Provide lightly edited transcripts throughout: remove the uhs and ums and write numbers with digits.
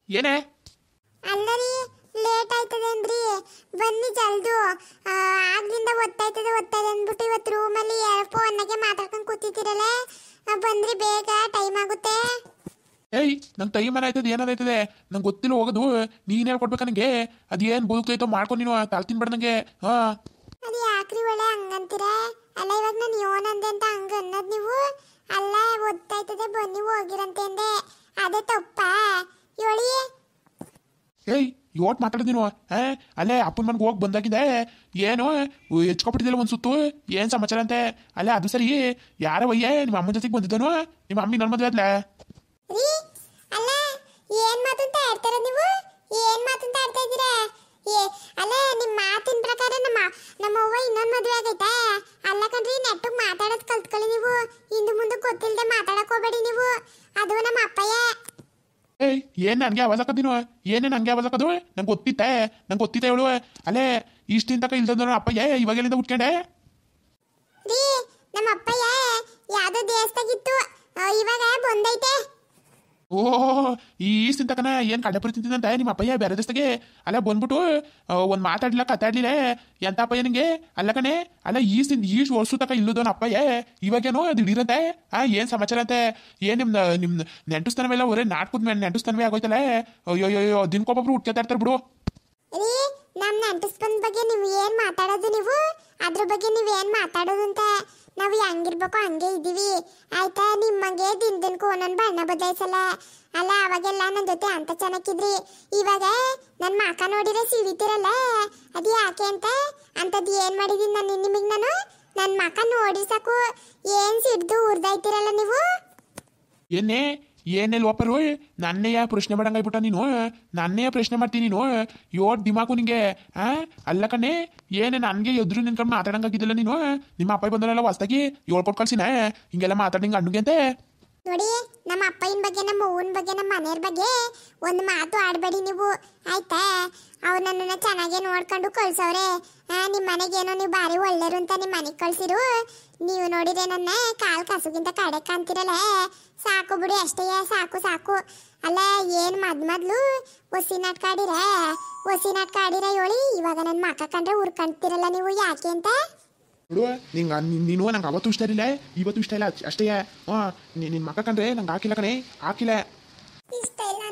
ಏನೇ ಅಲ್ಲರಿ ಲೇಟ್ ಆಯ್ತದೆ ಅಂದ್ರಿ ಬನ್ನಿ ಜಲ್ದು ಆಗ್ಲಿಂದ ಒತ್ತಾಯ್ತದೆ ಅಂದ್ಬಿಟ್ಟು ಇವತ್ತು ರೂಮಲ್ಲಿ ಫೋನ್ನಾಗೆ ಮಾತಾಡ್ಕೊಂಡು ಕೂತಿದ್ದೀರಲ್ಲ ಬಂದ್ರಿ ಬೇಗ ಟೈಮ್ ಆಗುತ್ತೆ. ಏಯ್ ನಂಗೆ ಟೈಮ್ ಏನಾಯ್ತದೆ ಏನಾಯ್ತದೆ ನಂಗೆ ಗೊತ್ತಿಲ್ಲ ಹೋಗೋದು. ನೀನು ಹೇಳ್ಕೊಡ್ಬೇಕ ನನಗೆ ಅದೇನು ಬದುಕೈತೋ ಮಾಡ್ಕೊಂಡು ನೀನು ತಾಲ್ ತಿನ್ಬೇಡ ನನಗೆ. ಅದು ಯಾಕ್ರಿ ಒಳ್ಳೆ ಹಂಗಂತೀರ? ಅಲ್ಲ ಇವಾಗ ನಾನು ಯೋನಂದೆ ಅಂತ ಹಂಗ ಅನ್ನೋದು ನೀವು? ಅಲ್ಲ ಒತ್ತಾಯ್ತದೆ ಬನ್ನಿ ಹೋಗಿರಂತೆ ಅಂದೆ, ಅದೇ ತಪ್ಪಾ ಹೇಳಿ? ಏಯ್ ಯೋಟ್ ಮಾತಾಡೋದು ನೀನು ಅಲ್ಲೇ ಅಪ್ಪನ ಮನೆಗೆ ಹೋಗಿ ಬಂದಾಗಿದೆ ಏನು ಹೆಚ್ಕೊಬಿಟ್ಟಿದ್ದಿಲ್ಲ ಒಂದು ಸುತ್ತು ಏನು ಸಮಾಚಾರ ಅಂತೆ. ಅಲ್ಲೇ ಅದು ಸರಿ ಯಾರ ವಯ್ಯೆ ನಿಮ್ಮ ಅಮ್ಮನ ಜೊತೆಗೆ ಬಂದಿದ್ದನು? ನಿಮ್ಮ ಅಮ್ಮಿ ನನ್ನ ಮದುವೆ ಆದ್ಲೇ? ರೀ ಅಲ್ಲ ಏನ್ ಮಾತಂತ ಆಡ್ತಾರ ನೀವು? ಏನ್ ಮಾತಂತ ಆಡ್ತಾ ಇದ್ದೀರಾ? ಅಲ್ಲ ನಿಮ್ಮ ಮಾತಿನ ಪ್ರಕಾರ ನಮ್ಮ ಅವ್ವ ಇನ್ನೊಂದು ಮದುವೆ ಆಗೈತಾ? ಅಲ್ಲ ಕಣ್ರಿ, ನೆಟ್ಟಗೆ ಮಾತಾಡೋದು ಕಲ್ತ್ಕೊಳ್ಳಿ ನೀವು. ಹಿಂದೆ ಮುಂದೆ ಗೊತ್ತಿಲ್ಲದೆ ಮಾತಾಡಕ್ ಹೋಗ್ಬೇಡಿ ನೀವು. ಅದು ನಮ್ಮ ಅಪ್ಪಯ್ಯ. ಏಯ್ ಏನು ನನಗೆ ಆವಾಜ್ ಹಾಕೋದಿನು? ಏನೇ ನನಗೆ ಆವಾಜ್ ಹಾಕೋದು? ನಂಗೆ ಗೊತ್ತಿತ್ತೆ ಹೇಳು. ಅಲ್ಲೇ ಇಷ್ಟಿನ ತಕ ಇಲ್ದಂದ್ರು ಅಪ್ಪಯ್ಯ ಇವಾಗ ಎಲ್ಲಿಂದ ಉಟ್ಕೊಂಡೆ? ರೀ ನಮ್ಮ ಅಪ್ಪಯ್ಯ ಯಾವ್ದೋ ದೇವಸ್ಥಾಗಿತ್ತು, ಇವಾಗ ಬಂದೈತೆ. ಓಹ್ ಇಷ್ಟಿನ ತಕನ ಏನು ಕಡಪುರಿ ತಿಂತಿದಂತೆ ನಿಮ್ಮ ಅಪ್ಪಯ್ಯ ಬೇರೆ ದೇಶದಾಗೆ? ಅಲ್ಲ ಬಂದ್ಬಿಟ್ಟು ಒಂದು ಕತ್ತಾಡ್ಲಿಲ್ಲ ಎಂತ ಅಪ್ಪಯ್ಯ ನಿಂಗೆ? ಅಲ್ಲ ಕಣೆ, ಅಲ್ಲ ಈಷ್ಟು ವರ್ಷ ತಕ ಇಲ್ಲದವನ ಅಪ್ಪಯ್ಯ ಇವಾಗೇನೋ ದಿಢೀರಂತೆ ಏನು ಸಮಾಚಾರ ಅಂತೆ? ಏನು ನಿಮ್ಮ ನೆಂಟುಸ್ತನವೆಲ್ಲ ಒರೇ ನಾಟ್ಕದ ಮೇಲೆ ನೆಂಟುಸ್ತನವೇ ಆಗೋಯ್ತಲ್ಲ. ಅಯ್ಯೋ ದಿನಕ್ಕೊಬ್ಬೊಬ್ರು ಹುಡ್ಕೊತಾ ಇರ್ತಾರೆ ಬಿಡು. ರೀ ನಮ್ಮ ನೆಂಟಸ್ಪನ್ ಬಗ್ಗೆ ನೀವು ಏನು ಮಾತಾಡೋದು? ನೀವು ಅದ್ರ ಬಗ್ಗೆ ನೀವೇನು ಮಾತಾಡೋದು ಅಂತ? ನಾವು ಹೆಂಗಿರ್ಬೇಕು ಹಂಗೆ ಇದ್ದೀವಿ ಆಯ್ತಾ? ನಿಮ್ಮಂಗೆ ದಿನಕ್ಕೂ ಒಂದೊಂದು ಬಣ್ಣ ಬದಲಾಯಿಸಲ್ಲ. ಅಲ್ಲ ಅವಾಗೆಲ್ಲ ನನ್ನ ಜೊತೆ ಅಂತ ಚೆನ್ನಾಗಿದ್ರಿ, ಇವಾಗ ನನ್ನ ಮಕ ನೋಡಿದ್ರೆ ಸಿಡಿತಿರಲ್ಲ. ಅದು ಯಾಕೆ ಅಂತ? ಅಂಥದ್ದು ಏನು ಮಾಡಿದೀನಿ ನಾನು ನಿಮಗೆ? ನನ್ನ ಮಕ ನೋಡಿ ಸಾಕು ಏನು ಸಿಡ್ದು ಉರ್ದಾಯ್ತಿರಲ್ಲ ನೀವು. ಏನೆಲ್ಲ ಒಪ್ಪರು ನನ್ನೆಯ ಪ್ರಶ್ನೆ ಮಾಡಂಗಾಯ್ಬಿಟ್ಟ ನೀನು? ನನ್ನೇ ಪ್ರಶ್ನೆ ಮಾಡ್ತೀನಿ ನೀನು? ಯೋಟ್ ದಿಮಾಕು ನಿಂಗೆ ಅಲ್ಲ ಕಣ್ಣೆ, ಏನೇ ನನಗೆ ಎದುರು ನಿನ್ಕೊಂಡು ಮಾತಾಡಂಗಾಗಿದ್ದಿಲ್ಲ ನೀನು? ನಿಮ್ಮ ಅಪ್ಪ ಬಂದಲ್ಲ ಹೊಸ್ದಾಗಿ ಹೇಳ್ಕೊಟ್ ಕಳ್ಸಿನ ಹಿಂಗೆಲ್ಲ ಮಾತಾಡಿ ನಿಂಗೆ ಅಣ್ಣಗೆ ಅಂತೆ. ನೋಡಿ, ನಮ್ಮ ಅಪ್ಪನ ಬಗ್ಗೆ, ನಮ್ಮ ಅವ್ವನ ಬಗ್ಗೆ, ನಮ್ಮ ಮನೆಯವ್ರ ಬಗ್ಗೆ ಒಂದು ಮಾತು ಆಡಬೇಡಿ ನೀವು ಆಯ್ತಾ? ಅವ್ರು ನನ್ನನ್ನು ಚೆನ್ನಾಗೇ ನೋಡ್ಕೊಂಡು ಕಳ್ಸವ್ರೆ. ನಿಮ್ಮ ಮನೆಗೇನೋ ನೀವು ಭಾರಿ ಒಳ್ಳೆಯರು ಅಂತ ನಿಮ್ಮ ಮನೆಗೆ ಕಳ್ಸಿರು. ನೀವು ನೋಡಿದ್ರೆ ನನ್ನ ಕಾಲು ಕಸುಗಿಂತ ಕಡೆ ಕಾಣ್ತಿರಲ್ಲ. ಸಾಕು ಬಿಡಿ ಅಷ್ಟೇ, ಸಾಕು. ಅಲ್ಲ ಏನು ಮೊದ್ಲು ಒಸಿ ನಾಟಕ ಆಡಿರ ಹೇಳಿ. ಇವಾಗ ನನ್ನ ಮಕ್ಕ ಕಂಡ್ರೆ ಉರ್ಕೊಂತಿರಲ್ಲ ನೀವು, ಯಾಕೆ ಅಂತ? ನೋಡುವ ನೀನು ನಂಗೆ ಅವತ್ತು ಇಷ್ಟ ಇರಲಿಲ್ಲ, ಇವತ್ತು ಇಷ್ಟ ಇಲ್ಲ ಅಷ್ಟೇ. ನಿನ್ನ ಮಕ್ಕ ಕಂಡ್ರೆ ನಂಗೆ ಹಾಕಿಲ್ಲ ಕಣೆ, ಹಾಕಿಲ್ಲ. ಇಷ್ಟ ಇಲ್ಲ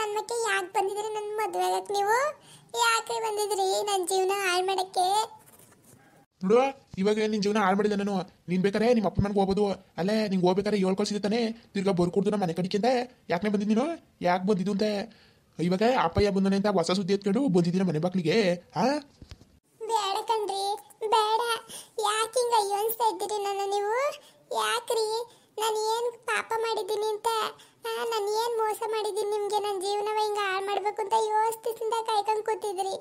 ಅನ್ಮಕ್ಕೆ ಯಾಕೆ ಬಂದಿದ್ರಿ ನನ್ನ ಮದುವೆ ಆಗಕ್ಕೆ? ನೀವು ಯಾಕೆ ಬಂದಿದ್ರಿ ನನ್ನ ಜೀವನ ಹಾಳು ಮಾಡಕ್ಕೆ? ನೋಡುವ ಇವಾಗ ನಿನ್ನ ಜೀವನ ಹಾಳು ಮಾಡಿದೆ ನಾನು. ನೀನು ಬೇಕಾರೆ ನಿಮ್ಮ ಅಪ್ಪ ಮನೆಗೆ ಹೋಗ್ಬೋದು. ಅಲ್ಲೇ ನಿಂಗೆ ಹೋಗ್ಬೇಕಾರೆ ಹೇಳ್ಕೊಳ್ಸಿದ್ದೆ ತಾನೆ, ತಿರ್ಗಾ ಬರ್ಕೊಡ್ದು ನಮ್ಮ ಮನೆ ಕಡಿಕೆಂತ. ಯಾಕೆ ಬಂದಿದ್ದು ನೀನು? ಯಾಕೆ ಬಂದಿದ್ದು ಅಂತ ಇವಾಗ ಅಪ್ಪಯ್ಯ ಬಂದನೆ ಅಂತ ಹೊಸ ಸುದ್ದಿ ಎತ್ಕೊಂಡು ಬಂದಿದ್ದೀನಿ ಮನೆ ಬಾಕ್ಲಿಗೆ. ಬೇಡ ಕಣ್ರಿ, ಬೇಡ. ಯಾಕೆ ಹಿಂಗೆ ಅಯ್ಯೋ ಅನ್ಸ್ತಾ ಇದ್ದೀರಿ ನನ್ನ ನೀವು? ಯಾಕ್ರಿ? ನಾನು ಏನು ಪಾಪ ಮಾಡಿದ್ದೀನಿ ಅಂತ? ನಾನು ಏನು ಮೋಸ ಮಾಡಿದ್ದೀನಿ ನಿಮಗೆ? ನನ್ನ ಜೀವನವ ಹಿಂಗೆ ಹಾಳು ಮಾಡಬೇಕು ಅಂತ ಯೋಚಿಸಿಂದ ಕಾಯ್ಕೊಂಡು ಕೂತಿದ್ರಿ.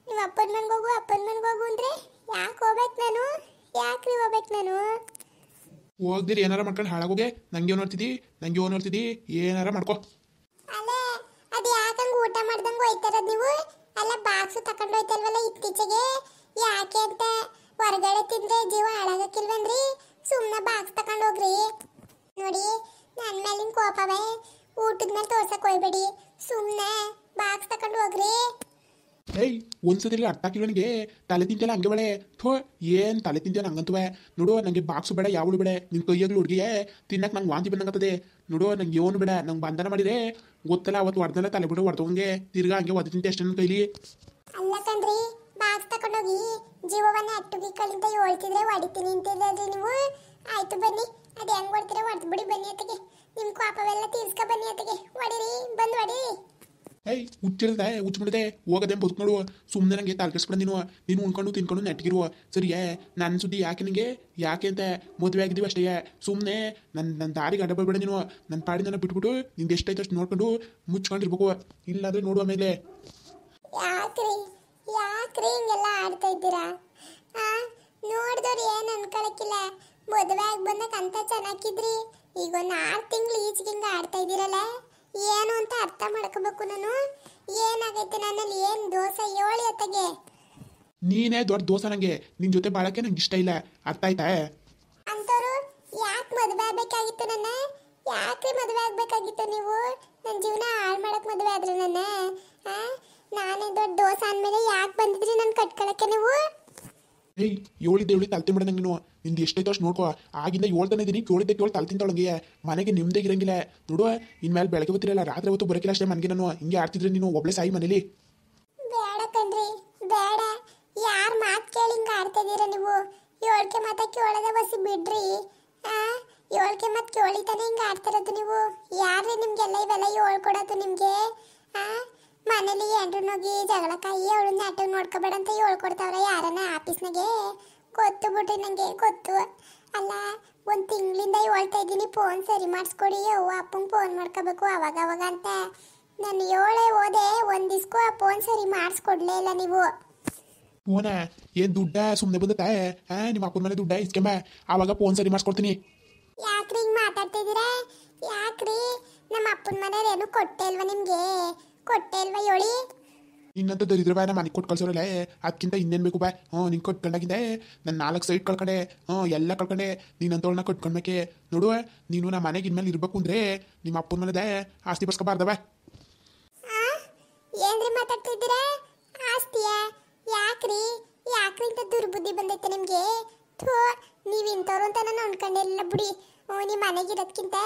ನೀವು ಅಪ್ಪನ ಮನೆಗೆ ಹೋಗು ಅಂದರೆ ಯಾಕೆ ಹೋಗ್ಬೇಕು ನಾನು? ಯಾಕ್ರಿ ಹೋಗ್ಬೇಕು ನಾನು? ಹೋಗ್ದಿರಿ ಏನಾರ ಮಾಡ್ಕೊಂಡು ಹಾಳಾಗೋಗೆ. ನಂಗೆ ನೋಡ್ತಿದ್ದಿ ಏನಾರ ಮಾಡ್ಕೊ. ಅಲ್ಲ ಅದು ಯಾಕಂಗೆ ಊಟ ಮಾಡ್ದಂಗೆ ಹೋಯ್ತಾರದು ನೀವು? ಅಲ್ಲ ಬಾಕ್ಸು ತಗೊಂಡು ಹೋಯ್ತಲ್ವಲ್ಲ ಇತ್ತೀಚೆಗೆ, ಯಾಕೆ ಅಂತ? ಹೊರಗಡೆ ತಿಂದ್ರೆ ಜೀವ ಹಾಳಾಗಕ್ಕಿಲ್ವನ್ರಿ? ಸುಮ್ಮನೆ ಬಾಕ್ಸ್ ತಗೊಂಡು ಹೋಗ್ರಿ. ನೋಡಿ, ನನ್ನ ಮೇಲಿನ ಕೋಪವೇ ಊಟದ ಮೇಲೆ ತೋರ್ಸಕ್ ಹೋಗ್ಬೇಡಿ, ಸುಮ್ಮನೆ ಬಾಕ್ಸ್ ತಗೊಂಡು ಹೋಗ್ರಿ. ಏಯ್ ಒಂದ್ಸತಿ ಅರ್ಥ ಆಗಿಲ್ಲ ನನಗೆ. ತಲೆ ತಿಂತಿಲ್ಲ ಹಂಗೆ ಬೇಡ. ಏನು ತಲೆ ತಿಂತೀಯ ನಂಗಂತುವೆ? ನೋಡು ನನಗೆ ಬಾಕ್ಸು ಬೇಡ, ಯಾವಳು ಬೇಡ. ನಿನ್ನ ಕೈಯಾಗಲು ಹುಡುಗಿಯೇ ತಿನ್ನಕ್ಕೆ ನಂಗೆ ವಾಂತಿ ಬಂದಂಗತ್ತದೆ. ನೋಡು ನಂಗೆ ಏನು ಬೇಡ. ನಂಗೆ ಬಂಧನ ಮಾಡಿದೆ ಗೊತ್ತಲ್ಲ, ಅವತ್ತು ಹೊಡೆದಲ್ಲ ತಲೆ ಬಿಡು ಹೊಡೆದವಂಗೆ ತಿರ್ಗಾ ಹಂಗೆ ಒದ್ದು ತಿಂತೆ ಅಷ್ಟೇ ನನ್ನ ಕೈಲಿ. ಅಲ್ಲ ಕಣ್ರಿ, ಬಾಕ್ಸ್ ತಗೊಂಡೋಗಿ ಜೀವವನ್ನ ಅಟ್ಟುಗಿ ಕಳಿಂದ ಹೇಳ್ತಿದ್ರೆ ಹೊಡಿತೀನಿ ಅಂತಿದ್ರಿ ನೀವು. ಆಯ್ತು ಬನ್ನಿ, ಅದು ಹೆಂಗೆ ಹೊಡ್ತೀರ ಹೊಡೆದು ಬಿಡಿ. ಬನ್ನಿ ಅತ್ತಿಗೆ, ನಿಮ್ಮ ಕೋಪವೆಲ್ಲ ತೀರ್ಸ್ಕೊ ಬನ್ನಿ ಅತ್ತಿಗೆ. ಹೊಡಿರಿ, ಬಂದು ಹೊಡಿ. ಏಯ್ ಹುಚ್ಚಿಬಿಡಿದೆ ಹೋಗೋದೇನು ಬದುಕು ನೋಡು. ಸುಮ್ಮನೆ ನನಗೆ ತಲೆ ಕೆಡಿಸ್ಬಿಡ ನೀನು ಉಣ್ಕೊಂಡು ತಿನ್ಕೊಂಡು ನೆಟ್ಗಿರುವ ಸರಿಯೇ? ನನ್ನ ಸುದ್ದಿ ಯಾಕೆ ನಿನಗೆ? ಯಾಕೆ ಅಂತ ಮದುವೆ ಆಗಿದ್ದೀವಿ ಅಷ್ಟೇ. ಸುಮ್ಮನೆ ನನ್ನ ದಾರಿಗೆ ಅಡ್ಡ ಬರ್ಬೇಡ ನೀನು. ನನ್ನ ಪಾಡಿ ನನ್ನ ಬಿಟ್ಬಿಟ್ಟು ನಿಂದು ಎಷ್ಟೈತೆ ಅಷ್ಟು ನೋಡ್ಕೊಂಡು ಮುಚ್ಕೊಂಡಿರ್ಬೇಕು. ಇಲ್ಲಾಂದ್ರೆ ನೋಡು ಆಮೇಲೆ. ಯಾಕ್ರಿ ಹಿಂಗೆಲ್ಲ ಆಡ್ತಾ ಇದ್ದೀರಾ? ನೋಡಿದವ್ರು ಏನು ಅನ್ಕೊಳಕ್ಕಿಲ್ಲ. ಮದುವೆ ಆಗಿ ಬಂದಾಗ ಅಂತ ಚೆನ್ನಾಗಿದ್ರಿ, ಈಗ ಒಂದು 6 ತಿಂಗಳು ಈಚೆಗೆ ಹಿಂಗೆ ಆಡ್ತಾ ಇದ್ದೀರಲ್ಲ, ಏನು ಅಂತ ಅರ್ಥ ಮಾಡ್ಕೋಬೇಕು ನಾನು. ಏನಾಗೈತೆ ನನ್ನಲ್ಲಿ? ಏನು ದೋಷ ಹೇಳಿ ಅತ್ತಗೆ. ನೀನೇ ದೊಡ್ಡ ದೋಸ ನನಗೆ. ನಿನ್ನ ಜೊತೆ ಬಾಳಕ್ಕೆ ನಂಗೆ ಇಷ್ಟ ಇಲ್ಲ, ಅರ್ಥ ಆಯ್ತಾ? ಅಂತವ್ರು ಯಾಕೆ ಮದುವೆ ಆಗಬೇಕಾಗಿತ್ತು ನನ್ನ? ಯಾಕೆ ಮದುವೆ ಆಗ್ಬೇಕಾಗಿತ್ತು ನೀವು? ನನ್ನ ಜೀವನ ಹಾಳು ಮಾಡಕ್ ಮದುವೆ ಆದ್ರೆ ನನ್ನ ನಾನೇ ದೊಡ್ಡ ದೋಸ ಅಂದಮೇಲೆ ಯಾಕೆ ಬಂದಿದ್ರಿ ನನ್ನ ಕಟ್ಕೊಳಕ್ಕೆ ನೀವು? ಏಯ್ ಏಳಿದ್ದೆ ತಲ್ತಿ ಬಿಡ ನಂಗೆ ನೀನು ನಿಂದು ಎಷ್ಟೈತೋ ಅಷ್ಟು ನೋಡ್ಕೋ. ಆಗಿಂದ ಹೇಳ್ತಾನೆ ಇದೀನಿ, ಕೇಳಿದ್ದೆ ತಲ್ ತಿಂತೊಳಗೆ ಮನೆಗೆ ನಿಮ್ದೇ ಇರಂಗಿಲ್ಲ. ನೋಡುವ ಇನ್ಮೇಲೆ ಬೆಳಗ್ಗೆ ಗೊತ್ತಿರಲ್ಲ, ರಾತ್ರಿ ಹೊತ್ತು ಬರಕಿಲ್ಲ ಅಷ್ಟೇ ಮನೆಗೆ. ನಾನು ಹಿಂಗೆ ಆಡ್ತಿದ್ರೆ ನೀನು ಒಬ್ಳೆ ಸಾಯಿ ಮನೇಲಿ. ಬೇಡ ಕಣ್ರಿ ಬೇಡ, ಯಾರ ಮಾತು ಕೇಳಿ ಹಿಂಗೆ ಆಡ್ತಿದ್ದೀರಾ ನೀವು? ಏಳ್ಕೆ ಮಾತ ಕೇಳೋದ ಬಸಿ ಬಿಡ್ರಿ. ಏಳ್ಕೆ ಮಾತು ಕೇಳಿತಾನೆ ಹಿಂಗೆ ಆಡ್ತಿರೋದು ನೀವು. ಯಾರೇ ನಿಮ್ಗೆಲ್ಲ ಇವೆಲ್ಲ ಹೇಳ್ಕೊಡೋದು ನಿಮಗೆ? ಮನೇಲಿ ಎಂಡ್ರನ್ನೋಗಿ ಜಗಳಕ್ಕಾಯಿ ಅವಳನ್ನ ಆಟೋ ನೋಡ್ಕೋಬೇಡ ಅಂತ ಹೇಳ್ಕೊಡ್ತಾವ್ರೆ ಯಾರನ್ನ ಆಫೀಸ್ನಾಗೆ? ಗೊತ್ತು ಬಿಡ್ರಿ ನನಗೆ ಗೊತ್ತು. ಅಲ್ಲ ಒಂದು ತಿಂಗಳಿಂದ ಹೇಳ್ತಾ ಇದ್ದೀನಿ ಫೋನ್ ಸರಿ ಮಾಡಿಸ್ಕೊಡಿ, ಅವ್ವ ಅಪ್ಪಂಗೆ ಫೋನ್ ಮಾಡ್ಕೋಬೇಕು ಅವಾಗ ಅವಾಗ ಅಂತ. ನಾನು ಏಳೇ ಹೋದೆ, ಒಂದು ದಿವ್ಸಕ್ಕೂ ಆ ಫೋನ್ ಸರಿ ಮಾಡಿಸ್ಕೊಡ್ಲೇ ಇಲ್ಲ ನೀವು. ಫೋನ ಏನು ದುಡ್ಡ ಸುಮ್ಮನೆ ಬಂದತ್ತೆ? ನಿಮ್ಮ ಅಪ್ಪನ ಮೇಲೆ ದುಡ್ಡ ಇಸ್ಕೊಂಬ, ಆವಾಗ ಫೋನ್ ಸರಿ ಮಾಡಿಸ್ಕೊಡ್ತೀನಿ. ಯಾಕ್ರಿ ಹಿಂಗೆ ಮಾತಾಡ್ತಿದ್ದೀರಾ? ಯಾಕ್ರಿ ನಮ್ಮ ಅಪ್ಪನ ಮನೇಲಿ ಏನು ಕೊಟ್ಟೆ ಇಲ್ವಾ ನಿಮಗೆ? ಕೊಟ್ಟೆ ಇಲ್ವಾ ಹೇಳಿ? ಇನ್ನಂತ ದರಿದ್ರ ಬಾಯ್ ನಮ್ಮ ಮನೆಗೆ ಕೊಟ್ಟು ಕಳ್ಸೋರಲ್ಲ, ಅದಕ್ಕಿಂತ ಇನ್ನೇನು ಬೇಕು ಬಾಯ್? ನಿಂಗೆ ಕೊಟ್ಕೊಂಡಾಗಿದ್ದೆ ನನ್ನ 4 ಸೈಟ್ ಕಳ್ಕೊಂಡೆ, ಎಲ್ಲ ಕಳ್ಕೊಂಡೆ. ನೀನಂತವಳನ್ನ ಕೊಟ್ಕೊಂಡ್ಬೇಕೆ ನೋಡುವ. ನೀನು ನಮ್ಮ ಮನೆಗೆ ಇನ್ಮೇಲೆ ಇರ್ಬೇಕು ಅಂದ್ರೆ ನಿಮ್ಮ ಅಪ್ಪನ ಮನೆದೆ ಆಸ್ತಿ ಬರ್ಸ್ಕೊಬಾರ್ದವ. ಏನ್ರಿ ಮಾತಾಡ್ತಿದ್ದೀರಾ? ಆಸ್ತಿಯ? ಯಾಕ್ರಿ ಯಾಕ್ರಿ ಇಂಥ ದುರ್ಬುದ್ಧಿ ಬಂದೈತೆ ನಿಮಗೆ? ನೀವು ಇಂಥವ್ರು ಅಂತ ನಾನು ಅನ್ಕೊಂಡಿರಲಿಲ್ಲ ಬಿಡಿ. ನಿಮ್ಮ ಮನೆಗೆ ಇರೋದ್ಕಿಂತ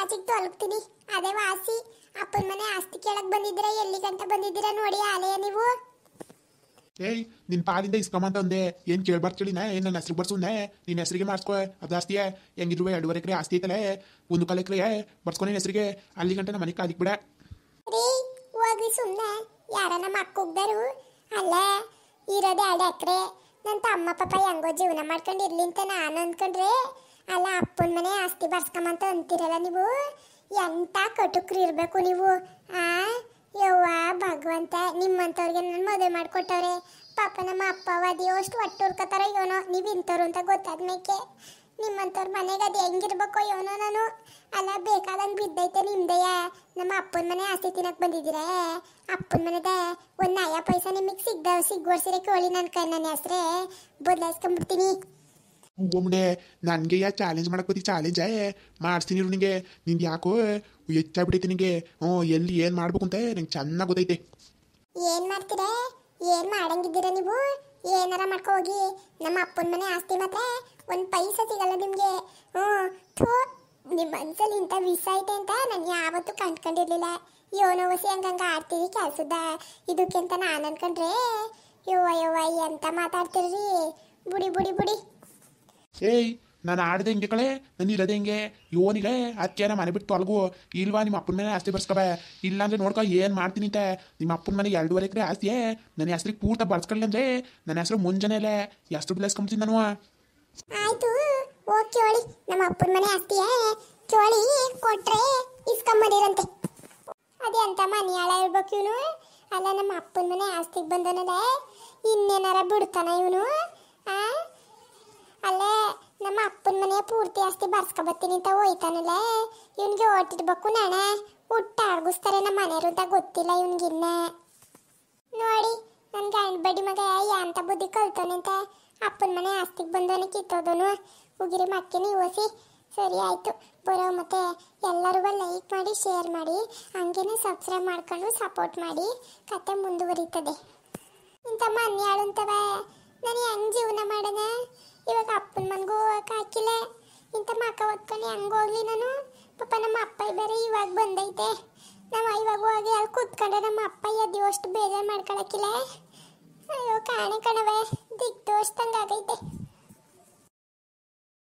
ಆಚೆಗೆ ತೊಲಗ್ತೀನಿ, ಅದೇ ವಾಸಿ. ಅಪ್ಪನ ಮನೆ ಆಸ್ತಿ ಕೇಳಕ್ ಬಂದಿದ್ದೀರಾ, ಎಲ್ಲಿ ಗಂಟ ಬಂದಿದ್ದೀರಾ ನೋಡಿ ಆಲೆಯ ನೀವು. ಏಯ್ ನಿನ್ನ ಪಾಲಿಂದ ಇಸ್ಕೊಂಬಂತ ಅಂದೆ, ಏನು ಕೇಳ್ಬಾರ್ದು ಕೇಳಿನ? ಏನು ನನ್ನ ಹೆಸ್ರಿಗೆ ಬರ್ಸುಂದೆ? ನಿನ್ನ ಹೆಸರಿಗೆ ಮಾಡಿಸ್ಕೊ, ಅದು ಆಸ್ತಿಯೇ. ಹೆಂಗಿದ್ರು 2.5 ಎಕರೆ ಆಸ್ತಿ ಐತಲ್ಲ, 1 ಎಕರೆ ಬರ್ಸ್ಕೊ ನಿನ್ನ ಹೆಸರಿಗೆ. ಅಲ್ಲಿ ಗಂಟ ನಮ್ಮ ಮನೆಗೆ ಕಾಲಿಕ್ ಬಿಡ ರೀ. ಹೋಗ್ರಿ ಸುಮ್ಮನೆ, ಯಾರ ನಮ್ಮ ಅಕ್ಕ ಹೋಗ್ದಾರು ಅಲ್ಲ. ಇರೋದೇ 2 ಎಕರೆ. ನನ್ನ ತಮ್ಮ ಪಾಪ ಹೆಂಗೋ ಜೀವನ ಮಾಡ್ಕೊಂಡು ಇರ್ಲಿ ಅಂತ ನಾನು ಅಂದ್ಕೊಂಡ್ರೆ, ಅಲ್ಲ ಅಪ್ಪನ ಮನೆ ಆಸ್ತಿ ಬರ್ಸ್ಕೊಂಬಂತ ಅಂತೀರಲ್ಲ ನೀವು. ಎಂತ ಕಟುಕ್ರಿ ಇರಬೇಕು ನೀವು. ಯವ್ವ ಭಗವಂತ, ನಿಮ್ಮಂಥವ್ರಿಗೆ ನನ್ನ ಮದುವೆ ಮಾಡಿಕೊಟ್ಟವ್ರೆ. ಪಾಪ ನಮ್ಮ ಅಪ್ಪ ಅದೇ ಅಷ್ಟು ಒಟ್ಟು ಹುರ್ಕೋತಾರೋ ಏನೋ, ನೀವು ಇಂಥವ್ರು ಅಂತ ಗೊತ್ತಾದ್ಮೇಕೆ ನಿಮ್ಮಂಥವ್ರ ಮನೆಗೆ ಅದು ಹೆಂಗಿರ್ಬೇಕೋ ಏನೋ ನಾನು. ಅಲ್ಲ ಬೇಕಾದಂಗೆ ಬಿದ್ದೈತೆ ನಿಮ್ದೆಯ. ನಮ್ಮ ಅಪ್ಪನ ಮನೆ ಆಸ್ತಿ ತಿನ್ನಕ್ಕೆ ಬಂದಿದ್ದೀರಾ? ಅಪ್ಪನ ಮನೆದ ಒಂದು ನಯ ಪೈಸಾ ನಿಮಗೆ ಸಿಗೋರ್ಸಿರ ಕೇಳಿ ನನ್ನ ಹೆಸ್ರೇ ಬದಲಾಯಿಸ್ಕೊಂಡ್ಬಿಡ್ತೀನಿ. ಒಮ್ಮೆ ನನಗೆ ಚಾಲೆಂಜ್ ಮಾಡಕ್ಕೆ ಬತ್ತಿ, ಚಾಲೆಂಜ್ ಮಾಡಿಸ್ತೀನಿ ನಿನಗೆ. ನಿಂದು ಯಾಕೋ ಹೆಚ್ಚಾಗ್ಬಿಟ್ಟೈತಿ ನಿನಗೆ. ಎಲ್ಲಿ ಏನು ಮಾಡ್ಬೇಕು ಅಂತ ನಂಗೆ ಚೆನ್ನಾಗಿ ಗೊತ್ತೈತೆ. ಏನು ಮಾಡ್ತೀರಾ? ಏನು ಮಾಡಂಗಿದ್ದೀರಾ ನೀವು? ಏನಾರ ಮಾಡ್ಕೊ ಹೋಗಿ. ನಮ್ಮ ಅಪ್ಪನ ಮನೆ ಆಸ್ತಿ ಮಾತ್ರ ಒಂದು ಪೈಸಾ ಸಿಗಲ್ಲ ನಿಮಗೆ. ನಿಮ್ಮ ಮನಸ್ಸಲ್ಲಿ ಇಂಥ ವಿಷ ಐತೆ ಅಂತ ನಾನು ಯಾವತ್ತೂ ಕಂಡ್ಕೊಂಡಿರ್ಲಿಲ್ಲ. ಯೋನೋ ವಸಿ ಹಂಗಂಗೆ ಆಡ್ತೀವಿ ಕೆಲಸದ ಇದಕ್ಕೆ ಅಂತ ನಾನು ಅನ್ಕೊಂಡ್ರೆ, ಯವ್ವ ಎಂತ ಮಾತಾಡ್ತಿರ್ರಿ. ಬುಡಿ. ಏಯ್ ನಾನು ಆಡ್ದೆ ಹಿಂಗೆ ಕಳೆ, ನಾನು ಇರೋದೆ ಹಿಂಗೆ. ಯೋನಿಗೆ ಅದಕ್ಕೆ ನಮ್ಮ ಮನೆ ಬಿಟ್ಟು ತೊಲಗು. ಇಲ್ವಾ ನಿಮ್ಮ ಅಪ್ಪನ ಮನೆ ಆಸ್ತಿ ಬರ್ಸ್ಕೊಬ, ಇಲ್ಲಾಂದ್ರೆ ನೋಡ್ಕೊ ಏನು ಮಾಡ್ತೀನಿ ಅಂತ. ನಿಮ್ಮ ಅಪ್ಪನ ಮನೆಗೆ 2.5 ಎಕರೆ ಆಸ್ತಿಯೇ ನನ್ನ ಹೆಸ್ರಿಗೆ ಪೂರ್ತ ಬರ್ಸ್ಕೊಳ್ಳಿ ಅಂದ್ರೆ ನನ್ನ ಹೆಸರು ಮುಂಜಾನೆಲೆ ಎಷ್ಟು ಬೆಳೆಸ್ಕೊಂತೀನಿ ನಾನು. ಆಯ್ತು ಹೋಗಿ ಕೇಳಿ, ನಮ್ಮ ಅಪ್ಪನ ಮನೆ ಆಸ್ತಿಯೇ ಕೇಳಿ ಕೊಟ್ರೆ ಇಸ್ಕೊಂಬಂದಿರಂತೆ. ಅದೇ ಅಂತ ಮನೆಯಾಳ ಇರ್ಬೇಕು ಇವನು. ಅಲ್ಲ ನಮ್ಮ ಅಪ್ಪನ ಮನೆ ಆಸ್ತಿಗೆ ಬಂದನಲ್ಲ, ಇನ್ನೇನಾರ ಬಿಡ್ತಾನ ಇವನು? ಅಲ್ಲೇ ನಮ್ಮ ಅಪ್ಪನ ಮನೆಯ ಪೂರ್ತಿ ಆಸ್ತಿ ಬರ್ಸ್ಕೊಬತ್ತೀನಿ ಅಂತ ಹೋಯ್ತಾನಲ್ಲ, ಇವನಿಗೆ ಓಟಿಡ್ಬೇಕು. ನಾಳೆ ಹುಟ್ಟ ಆಡ್ಗಿಸ್ತಾರೆ ನಮ್ಮ ಮನೆಯವರು ಅಂತ ಗೊತ್ತಿಲ್ಲ ಇವನಿಗಿನ್ನ. ನೋಡಿ ನನ್ನ ಗಂಡ ಬಡಿ ಮಗ ಅಂತ ಬುದ್ಧಿ ಕಲ್ತಾನೆ ಅಂತ ಅಪ್ಪನ ಮನೆ ಆಸ್ತಿಗೆ ಬಂದವನೇ ಕಿತ್ತೋದನು. ಉಗಿರಿ ಮಕ್ಕಿ ನೀವೋಸಿ. ಸರಿ ಆಯಿತು ಬರೋ. ಮತ್ತೆ ಎಲ್ಲರೂ ಲೈಕ್ ಮಾಡಿ ಶೇರ್ ಮಾಡಿ, ಹಂಗೇನೆ ಸಬ್ಸ್ಕ್ರೈಬ್ ಮಾಡ್ಕೊಂಡು ಸಪೋರ್ಟ್ ಮಾಡಿ. ಕತೆ ಮುಂದುವರಿತದೆ. ಇಂಥ ಮನ್ಯಾಳು ಅಂತವೆ ನಾನು ಹೆಂಗೆ ಜೀವನ ಮಾಡೋಣ? ಇವಾಗ ಅಪ್ಪನ ಮನೆಗೂ ಹೋಗಕ್ಕೆ ಹಾಕಿಲ್ಲ. ಇಂಥ ಮಕ್ಕ ಹೊತ್ಕೊಂಡು ಹೆಂಗೆ ಹೋಗ್ಲಿ ನಾನು? ಪಾಪ ನಮ್ಮ ಅಪ್ಪ ಬೇರೆ ಇವಾಗ ಬಂದೈತೆ. ನಾವು ಇವಾಗ ಹೋಗಿ ಅಲ್ಲಿ ಕೂತ್ಕೊಂಡ್ರೆ ನಮ್ಮ ಅಪ್ಪ ಎದ್ದು ಅಷ್ಟು ಬೇಜಾರು ಮಾಡ್ಕೊಳಕ್ಕಿಲ್ಲ. ಅಯ್ಯೋ ಕಾಣೆ ಕಣವೆ, ದಿಕ್ ತೋರಿಸ್ದಂಗೆ ಆಗೈತೆ.